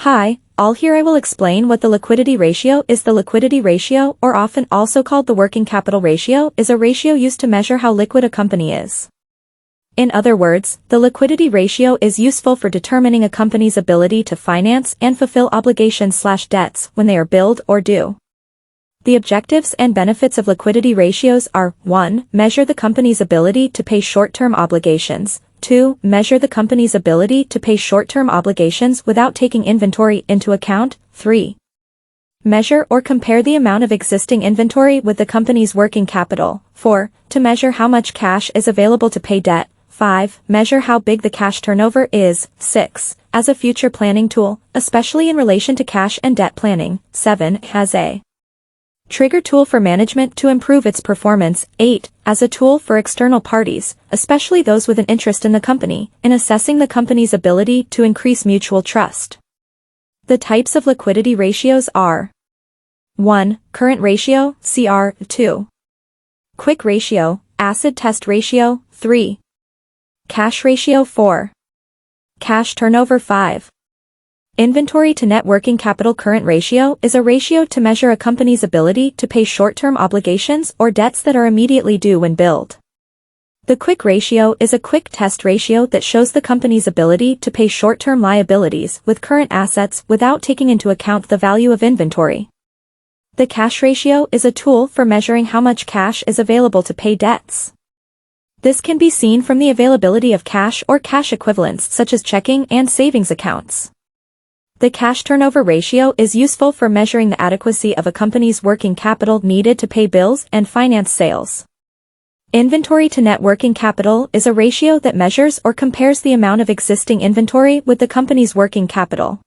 Hi, all here I will explain what the liquidity ratio is. The liquidity ratio, or often also called the working capital ratio, is a ratio used to measure how liquid a company is. In other words, the liquidity ratio is useful for determining a company's ability to finance and fulfill obligations/debts when they are billed or due. The objectives and benefits of liquidity ratios are: 1. Measure the company's ability to pay short-term obligations. 2. Measure the company's ability to pay short-term obligations without taking inventory into account. 3. Measure or compare the amount of existing inventory with the company's working capital. 4. To measure how much cash is available to pay debt. 5. Measure how big the cash turnover is. 6. As a future planning tool, especially in relation to cash and debt planning. 7. Has a trigger tool for management to improve its performance. 8. As a tool for external parties, especially those with an interest in the company, in assessing the company's ability to increase mutual trust. The types of liquidity ratios are: 1. Current ratio, CR. 2. Quick ratio, acid test ratio. 3. Cash ratio. 4. Cash turnover. 5. Inventory to net working capital. Current ratio is a ratio to measure a company's ability to pay short-term obligations or debts that are immediately due when billed. The quick ratio is a quick test ratio that shows the company's ability to pay short-term liabilities with current assets without taking into account the value of inventory. The cash ratio is a tool for measuring how much cash is available to pay debts. This can be seen from the availability of cash or cash equivalents such as checking and savings accounts. The cash turnover ratio is useful for measuring the adequacy of a company's working capital needed to pay bills and finance sales. Inventory to net working capital is a ratio that measures or compares the amount of existing inventory with the company's working capital.